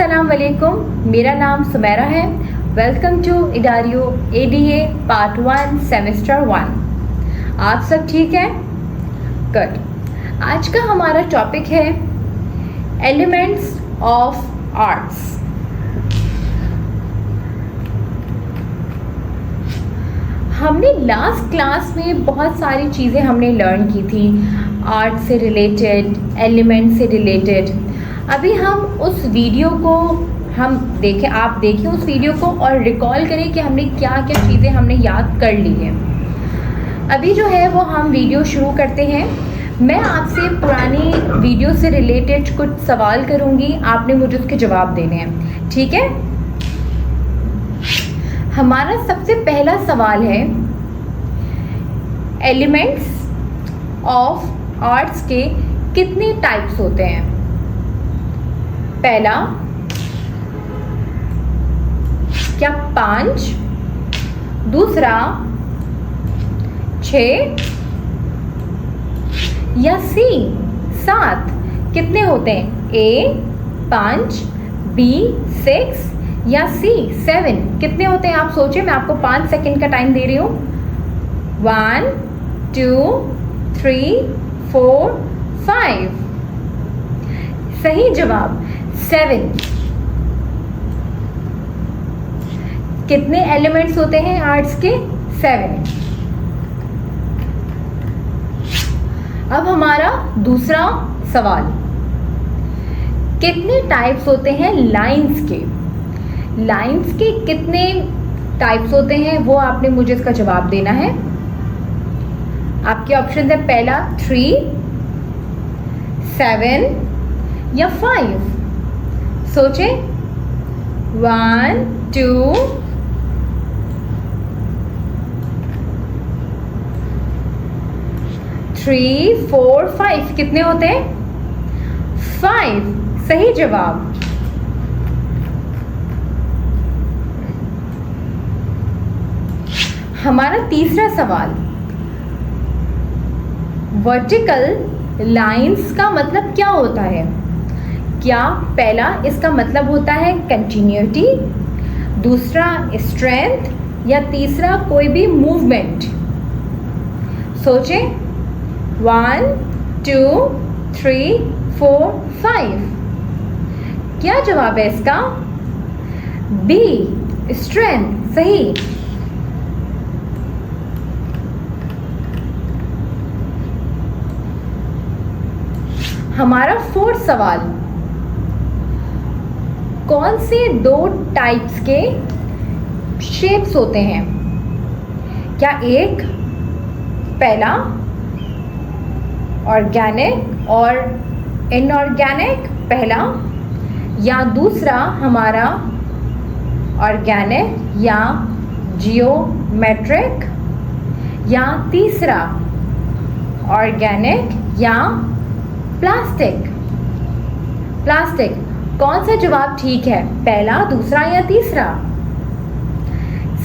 अस्सलाम वालेकुम, मेरा नाम सुमेरा है। वेलकम टू इडारियो ADA पार्ट 1 सेमेस्टर 1। आप सब ठीक हैं? गुड। आज का हमारा टॉपिक है एलिमेंट्स ऑफ आर्ट्स। हमने लास्ट क्लास में बहुत सारी चीज़ें हमने लर्न की थी आर्ट से रिलेटेड, एलिमेंट से रिलेटेड। अभी हम उस वीडियो को आप देखें उस वीडियो को और रिकॉल करें कि हमने क्या क्या चीज़ें हमने याद कर ली हैं। अभी जो है वो हम वीडियो शुरू करते हैं। मैं आपसे पुरानी वीडियो से रिलेटेड कुछ सवाल करूँगी, आपने मुझे उसके जवाब देने हैं, ठीक है? हमारा सबसे पहला सवाल है एलिमेंट्स ऑफ आर्ट्स के कितने टाइप्स होते हैं? पहला, क्या 5? दूसरा 6 या C 7? कितने होते हैं? A 5, B 6 या C 7? कितने होते हैं आप सोचें। मैं आपको 5 सेकंड का टाइम दे रही हूँ। 1 2 3 4 5। सही जवाब 7। कितने एलिमेंट्स होते हैं आर्ट्स के? 7। अब हमारा दूसरा सवाल, कितने टाइप्स होते हैं लाइंस के? लाइंस के कितने टाइप्स होते हैं वो आपने मुझे इसका जवाब देना है। आपके ऑप्शन है पहला 3, 7 या 5। सोचें। 1 2 3 4 5। कितने होते हैं? 5। सही जवाब। हमारा तीसरा सवाल, वर्टिकल लाइंस का मतलब क्या होता है? क्या पहला इसका मतलब होता है कंटिन्यूटी, दूसरा स्ट्रेंथ या तीसरा कोई भी मूवमेंट? सोचें। 1 2 3 4 5। क्या जवाब है इसका? B strength. सही। हमारा फोर्थ सवाल, कौन से 2 टाइप्स के शेप्स होते हैं? क्या एक, पहला ऑर्गेनिक और इनऑर्गेनिक पहला, या दूसरा हमारा ऑर्गेनिक या जियोमेट्रिक, या तीसरा ऑर्गेनिक या प्लास्टिक? कौन सा जवाब ठीक है? पहला, दूसरा या तीसरा?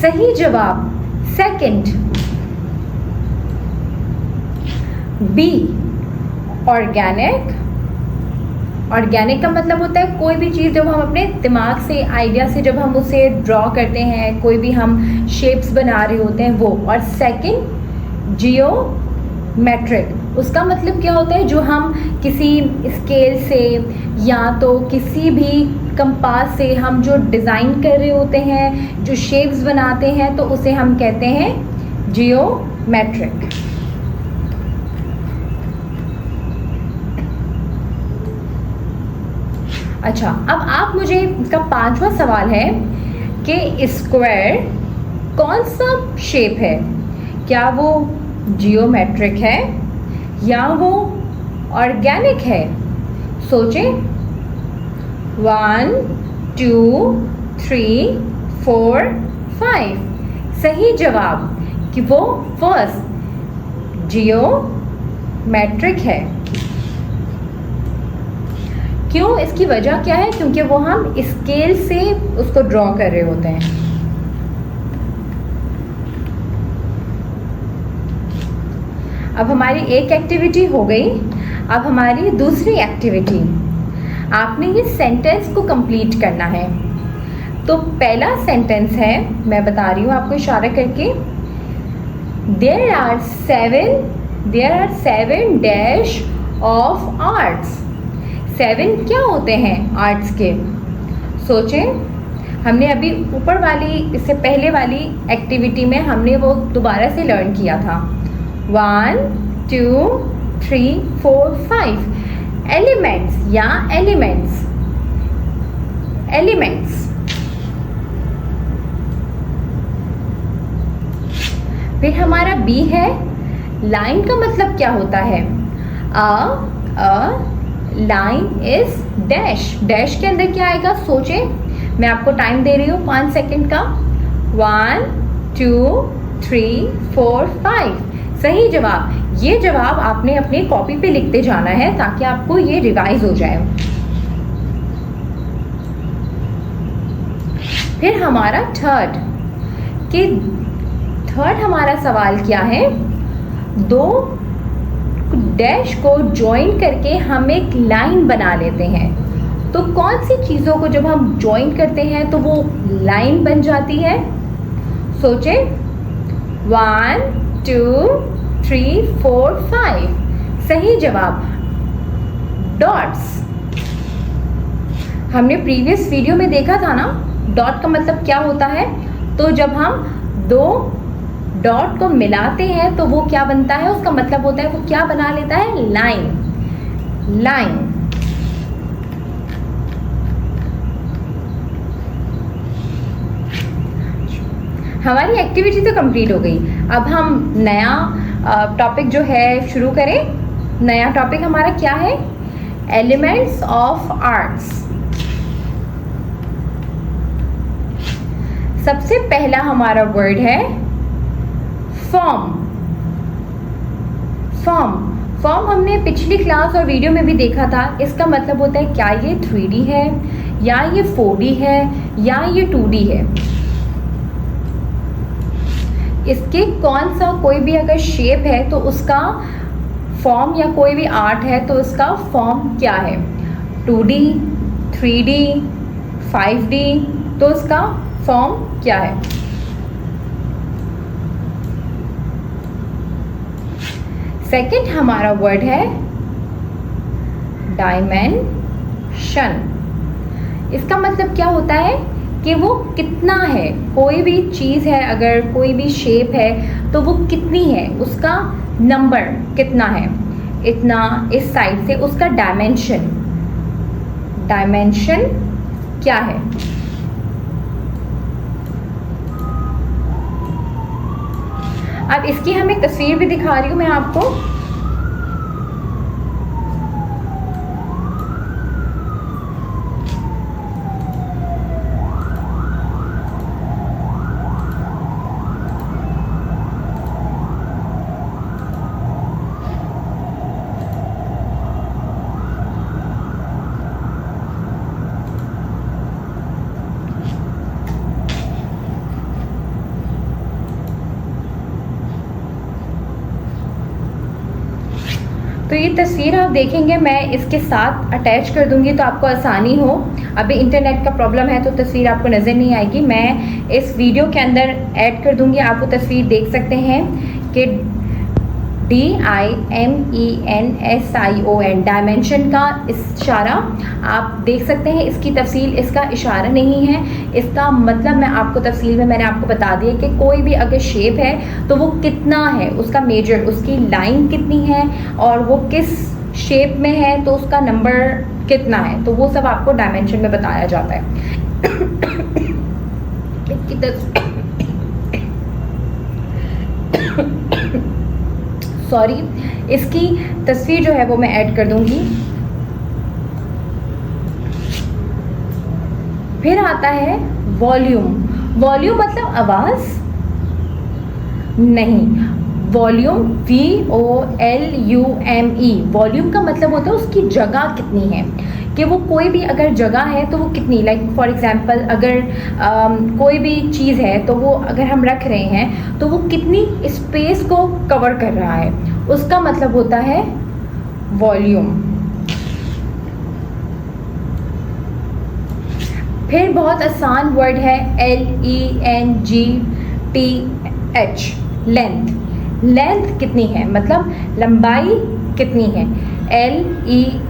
सही जवाब सेकंड, B ऑर्गेनिक। ऑर्गेनिक का मतलब होता है कोई भी चीज़ जब हम अपने दिमाग से, आइडिया से जब हम उसे ड्रॉ करते हैं, कोई भी हम शेप्स बना रहे होते हैं वो। और सेकंड जियोमेट्रिक, उसका मतलब क्या होता है? जो हम किसी स्केल से या तो किसी भी कंपास से हम जो डिज़ाइन कर रहे होते हैं, जो शेप्स बनाते हैं, तो उसे हम कहते हैं जियोमेट्रिक। अच्छा, अब आप मुझे, इसका 5वां सवाल है कि स्क्वायर कौन सा शेप है? क्या वो जियोमेट्रिक है या वो ऑर्गेनिक है? सोचें। 1 2 3 4 5। सही जवाब कि वो फर्स्ट जियोमेट्रिक है। क्यों? इसकी वजह क्या है? क्योंकि वो हम स्केल से उसको ड्रॉ कर रहे होते हैं। अब हमारी एक एक्टिविटी हो गई, अब हमारी दूसरी एक्टिविटी। आपने ये सेंटेंस को कंप्लीट करना है। तो पहला सेंटेंस है, मैं बता रही हूँ आपको इशारा करके, there are seven dash of arts. 7 क्या होते हैं आर्ट्स के? सोचें। हमने अभी ऊपर वाली, इससे पहले वाली एक्टिविटी में हमने वो दोबारा से लर्न किया था। 1 2 3 4 5 एलिमेंट्स या एलिमेंट्स। फिर हमारा बी है, लाइन का मतलब क्या होता है? A line is dash. Dash के अंदर क्या आएगा? सोचें, मैं आपको टाइम दे रही हूँ 5 सेकंड का। 1 2 3 4 5 सही जवाब। ये जवाब आपने अपनी कॉपी पे लिखते जाना है ताकि आपको ये रिवाइज हो जाए। फिर हमारा थर्ड हमारा सवाल क्या है? 2 डैश को ज्वाइन करके हम एक लाइन बना लेते हैं। तो कौन सी चीज़ों को जब हम ज्वाइन करते हैं तो वो लाइन बन जाती है? सोचें। 1 2 3 4 5 सही जवाब डॉट्स। हमने प्रीवियस वीडियो में देखा था ना, डॉट का मतलब क्या होता है। तो जब हम 2 डॉट को मिलाते हैं तो वो क्या बनता है? उसका मतलब होता है वो क्या बना लेता है? लाइन। हमारी एक्टिविटी तो कंप्लीट हो गई। अब हम नया टॉपिक जो है शुरू करें। नया टॉपिक हमारा क्या है? Elements of arts. सबसे पहला हमारा वर्ड है फॉर्म। हमने पिछली क्लास और वीडियो में भी देखा था। इसका मतलब होता है क्या ये 3D है या ये 4D है या ये 2D है। इसके कौन सा कोई भी अगर शेप है तो उसका फॉर्म, या कोई भी आर्ट है तो उसका फॉर्म क्या है? 2D 3D 5D, तो उसका फॉर्म क्या है? सेकंड हमारा वर्ड है डायमेंशन। इसका मतलब क्या होता है कि वो कितना है। कोई भी चीज़ है, अगर कोई भी शेप है तो वो कितनी है, उसका नंबर कितना है, इतना इस साइड से, उसका डायमेंशन क्या है। अब इसकी हम एक तस्वीर भी दिखा रही हूँ मैं आपको। तो ये तस्वीर आप देखेंगे, मैं इसके साथ अटैच कर दूंगी तो आपको आसानी हो। अभी इंटरनेट का प्रॉब्लम है तो तस्वीर आपको नज़र नहीं आएगी। मैं इस वीडियो के अंदर ऐड कर दूंगी, आप वो तस्वीर देख सकते हैं कि DIMENSION डायमेंशन का इशारा आप देख सकते हैं। इसकी तफसील इसका इशारा नहीं है, इसका मतलब मैं आपको तफसील में मैंने आपको बता दिया कि कोई भी अगर शेप है तो वो कितना है, उसका मेजर, उसकी लाइन कितनी है और वो किस शेप में है तो उसका नंबर कितना है, तो वो सब आपको डायमेंशन में बताया जाता है। सॉरी, इसकी तस्वीर जो है वो मैं ऐड कर दूंगी। फिर आता है वॉल्यूम। वॉल्यूम मतलब आवाज नहीं, वॉल्यूम VOLUME। वॉल्यूम का मतलब होता है उसकी जगह कितनी है, कि वो कोई भी अगर जगह है तो वो कितनी, लाइक फॉर एग्जांपल अगर कोई भी चीज़ है तो वो अगर हम रख रहे हैं तो वो कितनी स्पेस को कवर कर रहा है, उसका मतलब होता है वॉल्यूम। फिर बहुत आसान वर्ड है LENGTH, लेंथ। लेंथ कितनी है, मतलब लंबाई कितनी है,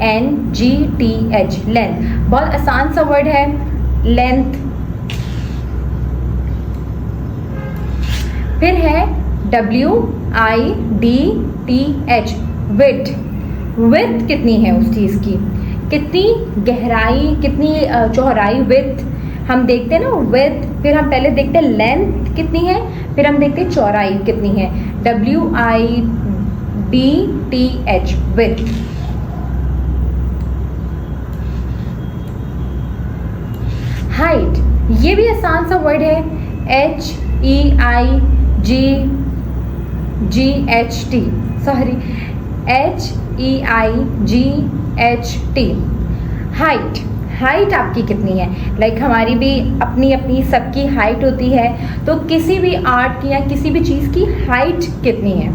LENGTH, लेंथ। बहुत आसान सा वर्ड है लेंथ। फिर है WIDTH, विड्थ। विड्थ कितनी है उस चीज़ की, कितनी गहराई, कितनी चौड़ाई, विड्थ हम देखते हैं ना, विड्थ। फिर हम पहले देखते हैं लेंथ कितनी है, फिर हम देखते हैं चौड़ाई कितनी है, WIDTH, विड्थ। हाइट, ये भी आसान सा वर्ड है, HEIGHT, sorry, HEIGHT, height. Height आपकी कितनी है, लाइक हमारी भी अपनी अपनी सबकी हाइट होती है, तो किसी भी आर्ट की या किसी भी चीज़ की हाइट कितनी है।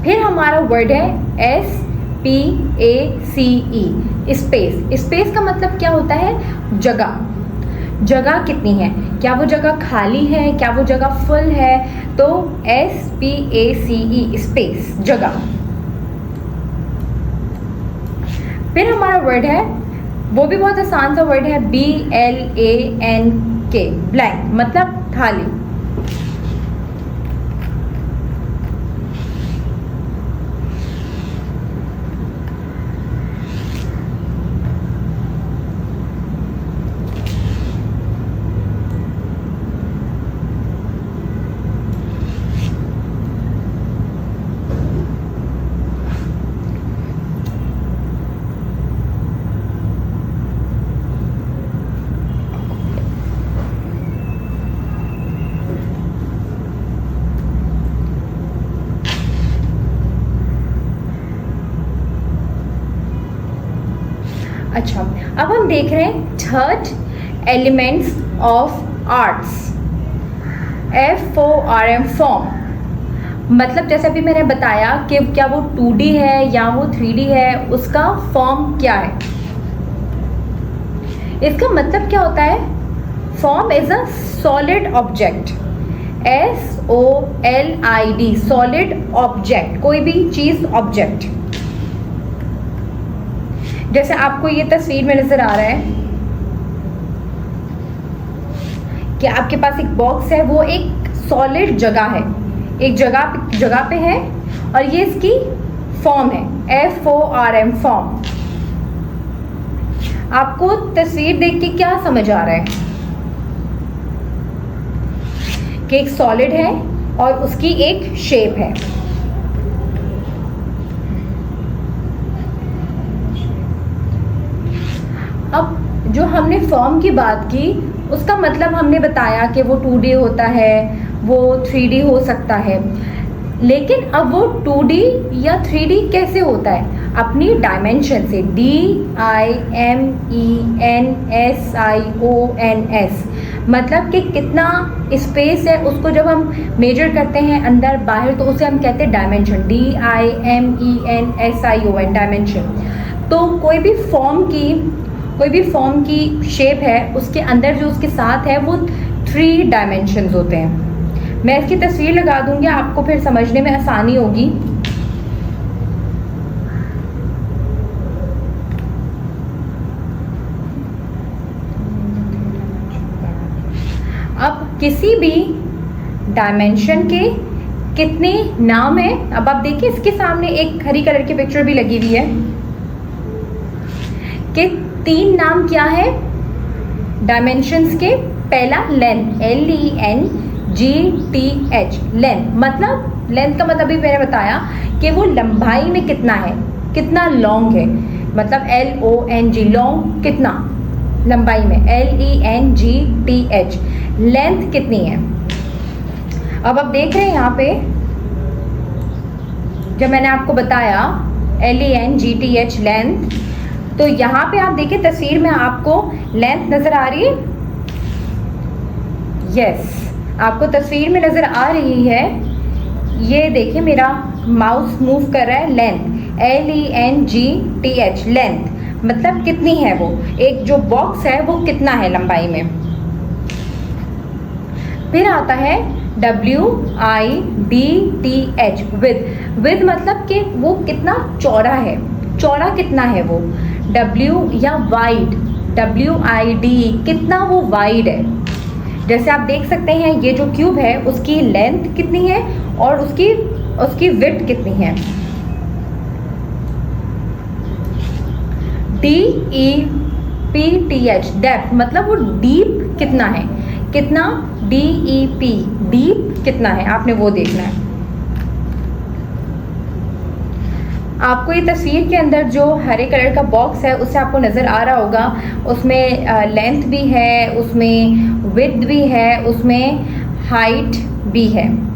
फिर हमारा वर्ड है SPACE, स्पेस। स्पेस का मतलब क्या होता है, जगह। जगह कितनी है, क्या वो जगह खाली है, क्या वो जगह फुल है, तो SPACE, स्पेस, जगह। फिर हमारा वर्ड है, वो भी बहुत आसान सा वर्ड है, BLANK, ब्लैंक, मतलब खाली। अच्छा, अब हम देख रहे हैं third elements of arts, FORM, form. मतलब जैसे अभी मैंने बताया कि क्या वो 2D है या वो 3D है, उसका फॉर्म क्या है। इसका मतलब क्या होता है, form is a solid object, SOLID, solid object, कोई भी चीज ऑब्जेक्ट। जैसे आपको ये तस्वीर में नजर आ रहा है कि आपके पास एक बॉक्स है, वो एक सॉलिड जगह है, एक जगह पे है, और ये इसकी फॉर्म है, FORM, फॉर्म। आपको तस्वीर देख के क्या समझ आ रहा है कि एक सॉलिड है और उसकी एक शेप है। अब जो हमने फॉर्म की बात की, उसका मतलब हमने बताया कि वो 2D होता है, वो 3D हो सकता है, लेकिन अब वो 2D या 3D कैसे होता है, अपनी डायमेंशन से, DIMENSIONS, मतलब कि कितना स्पेस है, उसको जब हम मेजर करते हैं अंदर बाहर, तो उसे हम कहते हैं डायमेंशन, DIMENSION, डायमेंशन। तो कोई भी फॉर्म की शेप है, उसके अंदर जो उसके साथ है वो 3 डायमेंशंस होते हैं। मैं इसकी तस्वीर लगा दूंगी, आपको फिर समझने में आसानी होगी। अब किसी भी डायमेंशन के कितने नाम है, अब आप देखिए इसके सामने एक हरी कलर की पिक्चर भी लगी हुई है कि 3 नाम क्या है डायमेंशंस के। पहला लेंथ, LENGTH, लेंथ। मतलब लेंथ का मतलब भी मैंने बताया कि वो लंबाई में कितना है, कितना लॉन्ग है, मतलब LONG, लॉन्ग, कितना लंबाई में, LENGTH, लेंथ कितनी है। अब आप देख रहे हैं यहाँ पे, जब मैंने आपको बताया LENGTH, लेंथ, तो यहाँ पे आप देखिए तस्वीर में आपको लेंथ नजर आ रही है, यस, आपको तस्वीर में नजर आ रही है। ये देखिए मेरा माउस मूव कर रहा है, लेंथ। LENGTH, लेंथ मतलब कितनी है वो, एक जो बॉक्स है वो कितना है लंबाई में। फिर आता है WIDTH, विद मतलब कि वो कितना चौड़ा है, चौड़ा कितना है वो। W या वाइड, WID कितना वो वाइड है। जैसे आप देख सकते हैं ये जो क्यूब है उसकी लेंथ कितनी है और उसकी विड्थ कितनी है। DEPTH, डेप्थ मतलब वो डीप कितना है, कितना DEP, डीप कितना है, आपने वो देखना है। आपको ये तस्वीर के अंदर जो हरे कलर का बॉक्स है उससे आपको नज़र आ रहा होगा, उसमें लेंथ भी है, उसमें विड्थ भी है, उसमें हाइट भी है।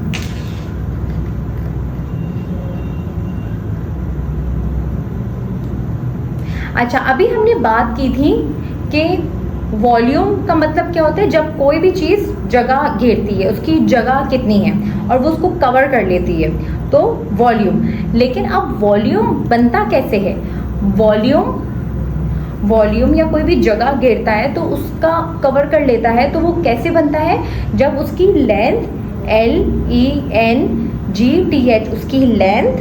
अच्छा, अभी हमने बात की थी कि वॉल्यूम का मतलब क्या होता है, जब कोई भी चीज़ जगह घेरती है, उसकी जगह कितनी है और वो उसको कवर कर लेती है, तो वॉल्यूम। लेकिन अब वॉल्यूम बनता कैसे है, वॉल्यूम या कोई भी जगह घेरता है तो उसका कवर कर लेता है, तो वो कैसे बनता है, जब उसकी लेंथ LENGTH उसकी लेंथ,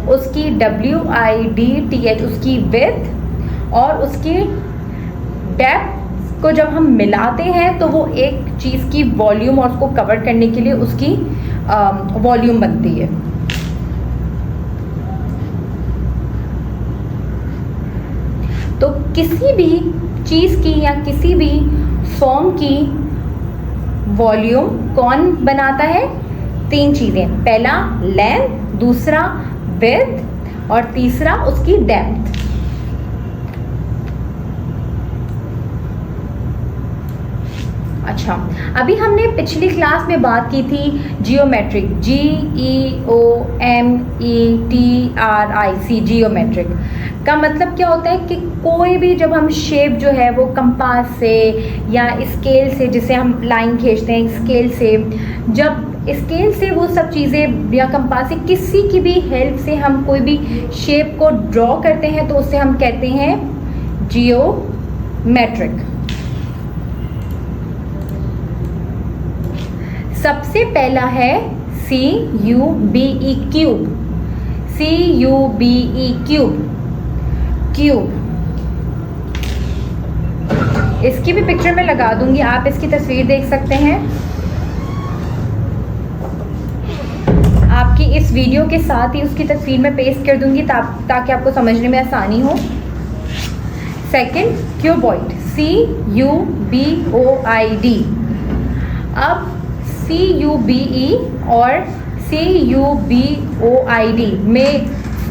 उसकी WIDTH उसकी विड्थ और उसकी डेप्थ को जब हम मिलाते हैं तो वो एक चीज़ की वॉल्यूम और उसको कवर करने के लिए उसकी वॉल्यूम बनती है। तो किसी भी चीज़ की या किसी भी फॉर्म की वॉल्यूम कौन बनाता है, 3 चीज़ें, पहला लेंथ, दूसरा विड्थ और तीसरा उसकी डेप्थ। अच्छा, अभी हमने पिछली क्लास में बात की थी जियोमेट्रिक, GEOMETRIC, जियोमेट्रिक का मतलब क्या होता है कि कोई भी जब हम शेप जो है वो कंपास से या स्केल से, जिसे हम लाइन खींचते हैं स्केल से, जब स्केल से वो सब चीज़ें या कंपास से किसी की भी हेल्प से हम कोई भी शेप को ड्रॉ करते हैं तो उसे हम कहते हैं जियोमेट्रिक। सबसे पहला है CUBE, क्यूब, CUBE क्यूब। इसकी भी पिक्चर मैं लगा दूंगी, आप इसकी तस्वीर देख सकते हैं। आपकी इस वीडियो के साथ ही उसकी तस्वीर मैं पेस्ट कर दूंगी ताकि आपको समझने में आसानी हो। Second, cuboid, CUBOID। अब CUBE और CUBOID में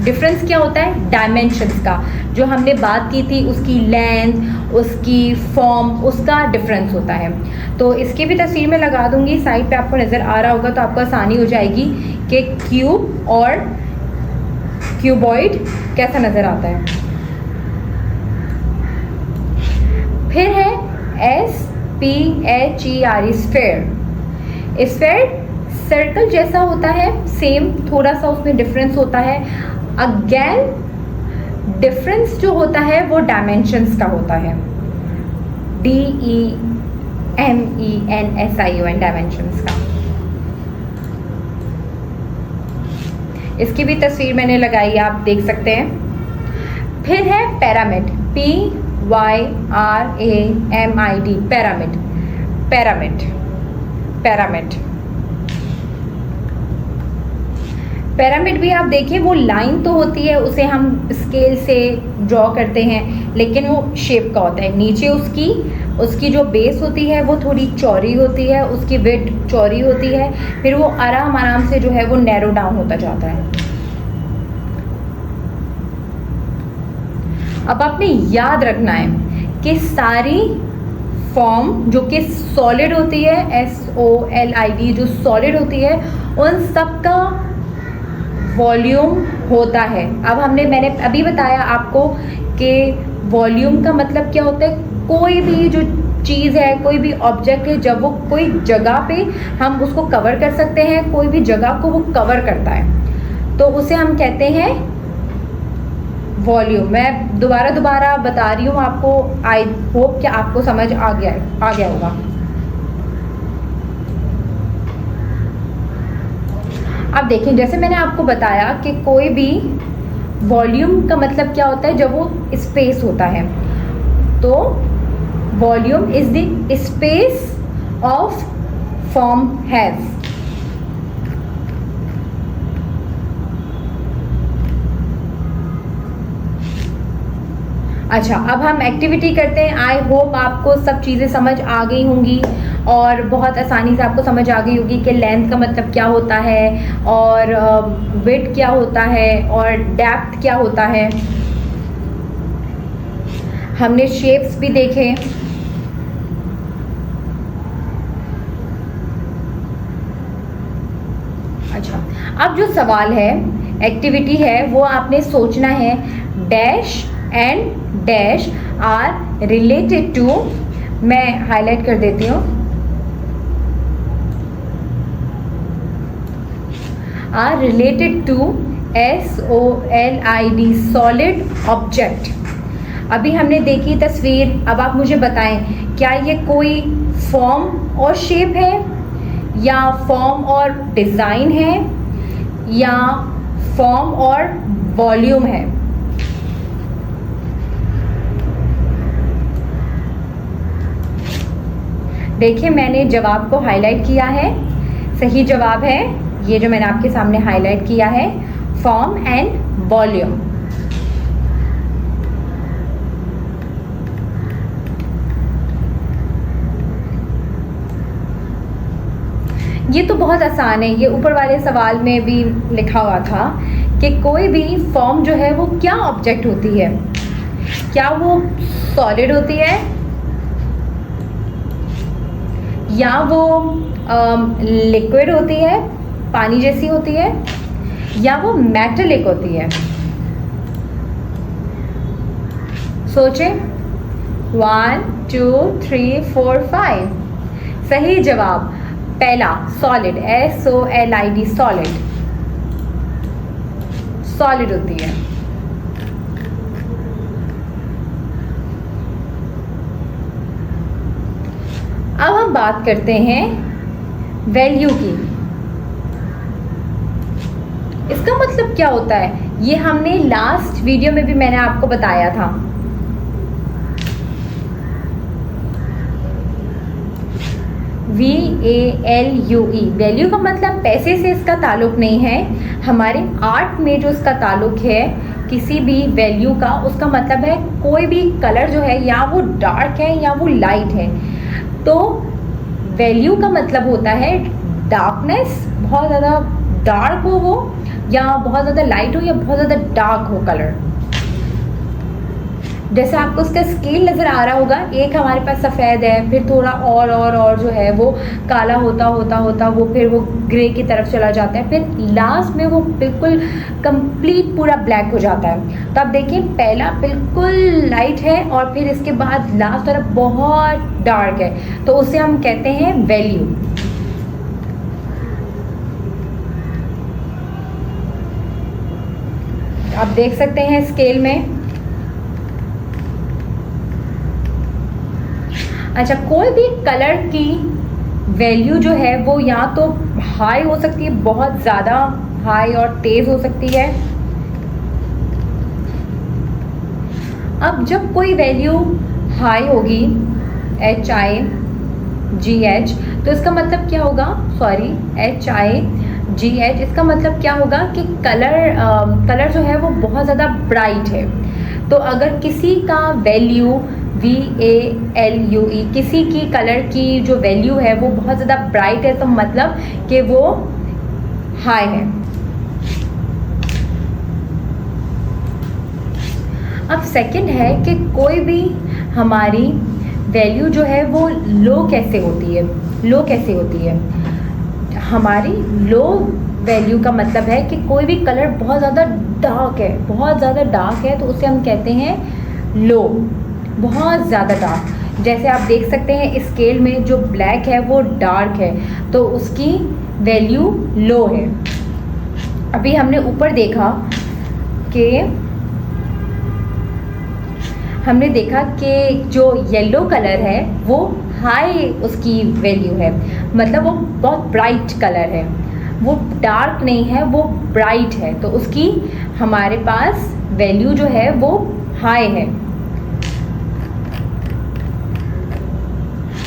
डिफरेंस क्या होता है, डायमेंशंस का, जो हमने बात की थी उसकी लेंथ, उसकी फॉर्म, उसका डिफरेंस होता है। तो इसकी भी तस्वीर में लगा दूंगी, साइड पे आपको नज़र आ रहा होगा तो आपको आसानी हो जाएगी कि क्यूब और क्यूबॉइड कैसा नज़र आता है। फिर है SPHER, स्फेयर। स्फेयर सर्कल जैसा होता है, सेम, थोड़ा सा उसमें डिफरेंस होता है। अगेन डिफरेंस जो होता है वो डायमेंशंस का होता है, DEMENSION, डायमेंशंस का। इसकी भी तस्वीर मैंने लगाई है, आप देख सकते हैं। फिर है pyramid, PYRAMID, pyramid, pyramid, pyramid. Pyramid भी आप देखिए, वो लाइन तो होती है, उसे हम स्केल से ड्रॉ करते हैं, लेकिन वो शेप का होता है। नीचे उसकी जो बेस होती है वो थोड़ी चौड़ी होती है, उसकी विड्थ चौड़ी होती है, फिर वो आराम से जो है वो नैरो डाउन होता जाता है। अब आपने याद रखना है कि सारी फॉर्म जो कि सॉलिड होती है, SOLID, जो सॉलिड होती है, उन सब का वॉल्यूम होता है। अब मैंने अभी बताया आपको कि वॉल्यूम का मतलब क्या होता है, कोई भी जो चीज़ है, कोई भी ऑब्जेक्ट है, जब वो कोई जगह पे हम उसको कवर कर सकते हैं, कोई भी जगह को वो कवर करता है तो उसे हम कहते हैं वॉल्यूम। मैं दोबारा बता रही हूँ आपको, आई होप कि आपको समझ आ गया होगा। अब देखिए, जैसे मैंने आपको बताया कि कोई भी वॉल्यूम का मतलब क्या होता है, जब वो स्पेस होता है, तो volume is the space of form have. अच्छा, अब हम एक्टिविटी करते हैं। आई होप आपको सब चीज़ें समझ आ गई होंगी और बहुत आसानी से आपको समझ आ गई होगी कि लेंथ का मतलब क्या होता है और विड्थ क्या होता है और डेप्थ क्या होता है। हमने शेप्स भी देखे। अच्छा, अब जो सवाल है, एक्टिविटी है, वो आपने सोचना है dash and dash are related to, मैं हाईलाइट कर देती हूँ, are related to SOLID solid object. अभी हमने देखी तस्वीर, अब आप मुझे बताएं क्या ये कोई फॉर्म और शेप है या फॉर्म और डिज़ाइन है या फॉर्म और वॉल्यूम है। देखिए, मैंने जवाब को हाईलाइट किया है। सही जवाब है ये जो मैंने आपके सामने हाईलाइट किया है, फॉर्म एंड वॉल्यूम। ये तो बहुत आसान है, ये ऊपर वाले सवाल में भी लिखा हुआ था कि कोई भी फॉर्म जो है वो क्या ऑब्जेक्ट होती है। क्या वो सॉलिड होती है या वो लिक्विड होती है, पानी जैसी होती है, या वो मेटेलिक होती है। सोचें, 1 2 3 4 5। सही जवाब पहला सॉलिड, SOLID सॉलिड, सॉलिड होती है। अब हम बात करते हैं वैल्यू की। इसका मतलब क्या होता है, ये हमने लास्ट वीडियो में भी मैंने आपको बताया था। VALUE, वैल्यू का मतलब पैसे से इसका ताल्लुक नहीं है। हमारे आर्ट में जो इसका ताल्लुक है किसी भी वैल्यू का, उसका मतलब है कोई भी कलर जो है या वो डार्क है या वो लाइट है। तो वैल्यू का मतलब होता है डार्कनेस, बहुत ज़्यादा डार्क हो वो, या बहुत ज़्यादा लाइट हो या बहुत ज़्यादा डार्क हो कलर। जैसे आपको उसका स्केल नज़र आ रहा होगा, एक हमारे पास सफ़ेद है, फिर थोड़ा और जो है वो काला होता वो फिर वो ग्रे की तरफ चला जाता है, फिर लास्ट में वो बिल्कुल कंप्लीट पूरा ब्लैक हो जाता है। तो आप देखिए, पहला बिल्कुल लाइट है और फिर इसके बाद लास्ट तरफ बहुत डार्क है, तो उसे हम कहते हैं वैल्यू। आप देख सकते हैं स्केल में। अच्छा, कोई भी कलर की वैल्यू जो है वो या तो हाई हो सकती है, बहुत ज़्यादा हाई और तेज़ हो सकती है। अब जब कोई वैल्यू हाई होगी, HIGH, तो इसका मतलब क्या होगा, सॉरी HIGH, इसका मतलब क्या होगा कि कलर जो है वो बहुत ज़्यादा ब्राइट है। तो अगर किसी का वैल्यू VALUE, किसी की कलर की जो वैल्यू है वो बहुत ज़्यादा ब्राइट है, तो मतलब कि वो हाई है। अब सेकंड है कि कोई भी हमारी वैल्यू जो है वो लो कैसे होती है। लो कैसे होती है, हमारी लो वैल्यू का मतलब है कि कोई भी कलर बहुत ज़्यादा डार्क है, बहुत ज़्यादा डार्क है, तो उसे हम कहते हैं लो, बहुत ज़्यादा डार्क। जैसे आप देख सकते हैं स्केल में जो ब्लैक है वो डार्क है, तो उसकी वैल्यू लो है। अभी हमने ऊपर देखा कि हमने देखा कि जो येलो कलर है वो हाई उसकी वैल्यू है, मतलब वो बहुत ब्राइट कलर है, वो डार्क नहीं है, वो ब्राइट है, तो उसकी हमारे पास वैल्यू जो है वो हाई है।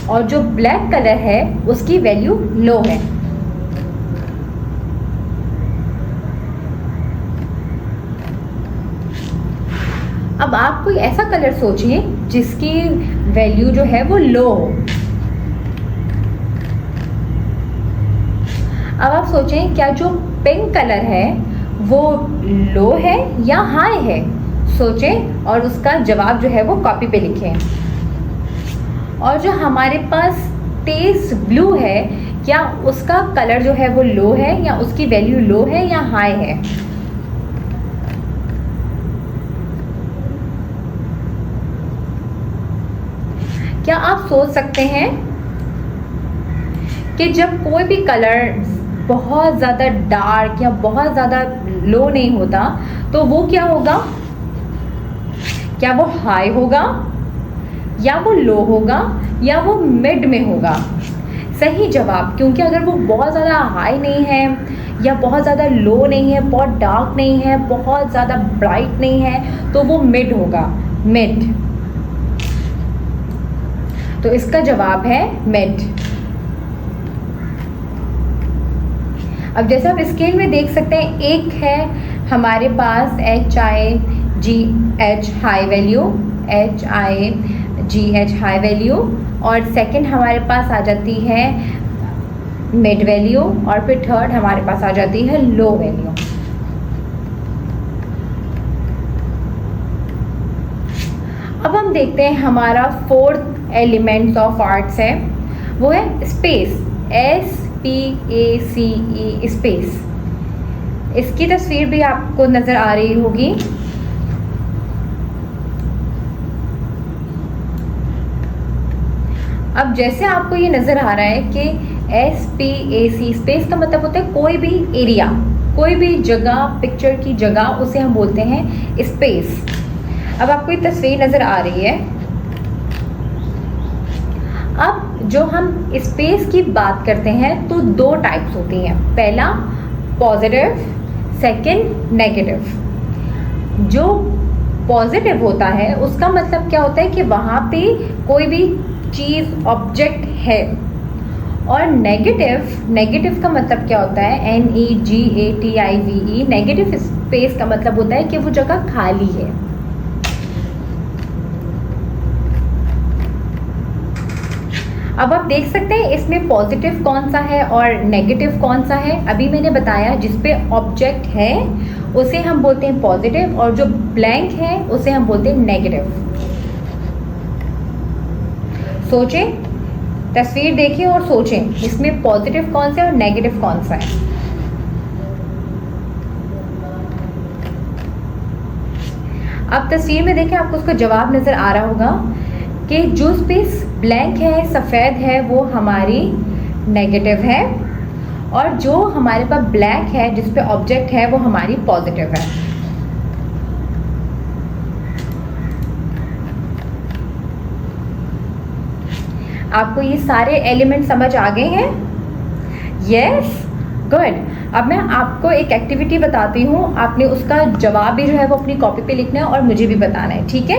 और जो ब्लैक कलर है उसकी वैल्यू लो है। अब आप कोई ऐसा कलर सोचिए जिसकी वैल्यू जो है वो लो हो। अब आप सोचें क्या जो पिंक कलर है वो लो है या हाई है? सोचें और उसका जवाब जो है वो कॉपी पे लिखें। और जो हमारे पास स्पेस ब्लू है, क्या उसका कलर जो है वो लो है या उसकी वैल्यू लो है या हाई है? क्या आप सोच सकते हैं कि जब कोई भी कलर बहुत ज़्यादा डार्क या बहुत ज़्यादा लो नहीं होता तो वो क्या होगा? क्या वो हाई होगा या वो लो होगा या वो मिड में होगा? सही जवाब, क्योंकि अगर वो बहुत ज़्यादा हाई नहीं है या बहुत ज़्यादा लो नहीं है, बहुत डार्क नहीं है, बहुत ज़्यादा ब्राइट नहीं है, तो वो मिड होगा, मिड। तो इसका जवाब है मिड। अब जैसे आप स्केल में देख सकते हैं, एक है हमारे पास HIGH high value, HIGH high value, और सेकंड हमारे पास आ जाती है मिड वैल्यू, और फिर थर्ड हमारे पास आ जाती है लो वैल्यू। अब हम देखते हैं हमारा फोर्थ एलिमेंट्स ऑफ आर्ट्स है, वो है स्पेस, SPACE, स्पेस। इसकी तस्वीर भी आपको नज़र आ रही होगी। अब जैसे आपको ये नज़र आ रहा है कि SPAC, स्पेस का मतलब होता है कोई भी एरिया, कोई भी जगह, पिक्चर की जगह, उसे हम बोलते हैं स्पेस। अब आपको ये तस्वीर नज़र आ रही है। अब जो हम स्पेस की बात करते हैं तो दो टाइप्स होती हैं, पहला पॉजिटिव, सेकंड नेगेटिव। जो पॉजिटिव होता है उसका मतलब क्या होता है कि वहाँ पे कोई भी चीज़, ऑब्जेक्ट है। और नेगेटिव का मतलब क्या होता है? NEGATIVE। नेगेटिव स्पेस का मतलब होता है कि वो जगह खाली है। अब आप देख सकते हैं इसमें पॉजिटिव कौन सा है और नेगेटिव कौन सा है। अभी मैंने बताया जिस पे ऑब्जेक्ट है उसे हम बोलते हैं पॉजिटिव, और जो ब्लैंक है उसे हम बोलते हैं नेगेटिव। सोचें, तस्वीर देखिए और सोचें इसमें पॉजिटिव कौन सा है और नेगेटिव कौन सा है। अब तस्वीर में देखें, आपको उसका जवाब नज़र आ रहा होगा कि जो स्पेस ब्लैंक है, सफ़ेद है, वो हमारी नेगेटिव है, और जो हमारे पास ब्लैक है जिस पे ऑब्जेक्ट है वो हमारी पॉजिटिव है। आपको ये सारे एलिमेंट समझ आ गए हैं? Yes, good. अब मैं आपको एक एक्टिविटी बताती हूँ, आपने उसका जवाब भी जो है वो अपनी कॉपी पे लिखना है और मुझे भी बताना है, ठीक है?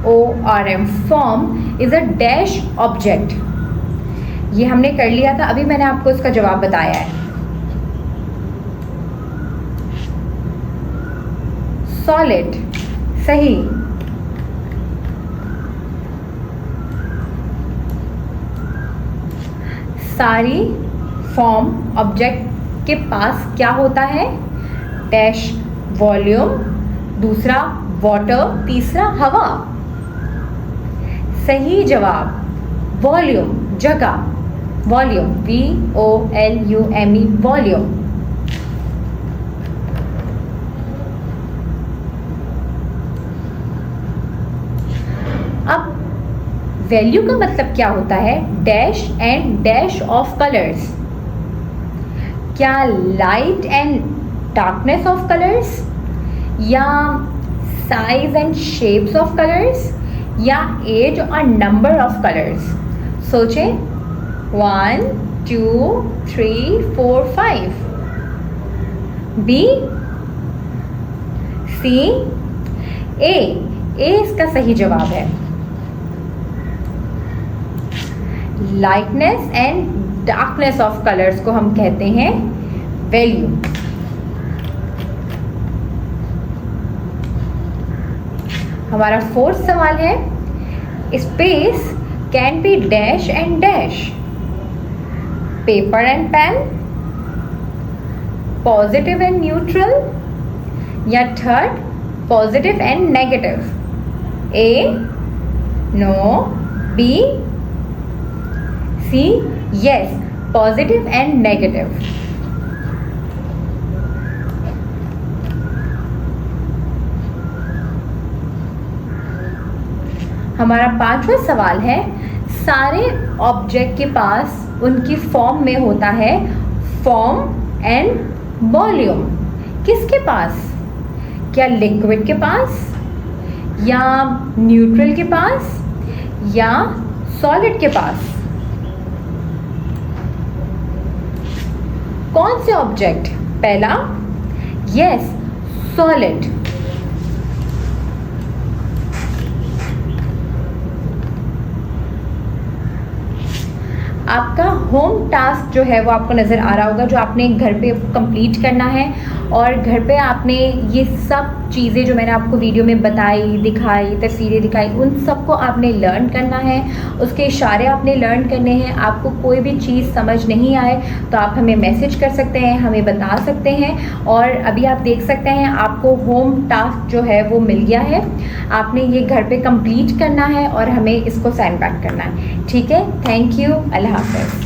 FORM, form is a dash object. ये हमने कर लिया था, अभी मैंने आपको इसका जवाब बताया है। सॉलिड, सही। सारी फॉर्म ऑब्जेक्ट के पास क्या होता है? डैश वॉल्यूम, दूसरा वाटर, तीसरा हवा। सही जवाब वॉल्यूम, जगह, वॉल्यूम, VOLUME, वॉल्यूम। अब वैल्यू का मतलब क्या होता है? Dash and dash of colours. क्या light and darkness of colours, या size and shapes of colours, या एज और नंबर ऑफ कलर्स? सोचें। 1 2 3 4 5। बी, सी, ए इसका सही जवाब है। Lightness and darkness of colours को हम कहते हैं वैल्यू। हमारा 4th सवाल है, space can be dash and dash, paper and pen, positive and neutral, या third positive and negative? A, no, B, C, yes, positive and negative. हमारा 5वां सवाल है, सारे ऑब्जेक्ट के पास उनकी फॉर्म में होता है फॉर्म एंड वॉल्यूम। किसके पास? क्या लिक्विड के पास, या न्यूट्रल के पास, या सॉलिड के पास? कौन से ऑब्जेक्ट? पहला, यस, सॉलिड। आपका होम टास्क जो है वो आपको नज़र आ रहा होगा, जो आपने घर पे कंप्लीट करना है। और घर पे आपने ये सब चीज़ें जो मैंने आपको वीडियो में बताई, दिखाई, तस्वीरें दिखाई, उन सबको आपने लर्न करना है। उसके इशारे आपने लर्न करने हैं। आपको कोई भी चीज़ समझ नहीं आए तो आप हमें मैसेज कर सकते हैं, हमें बता सकते हैं। और अभी आप देख सकते हैं आपको होम टास्क जो है वो मिल गया है। आपने ये घर पे कंप्लीट करना है और हमें इसको सेंड बैक करना है। ठीक है, थैंक यू, अल्लाह हाफ़िज़।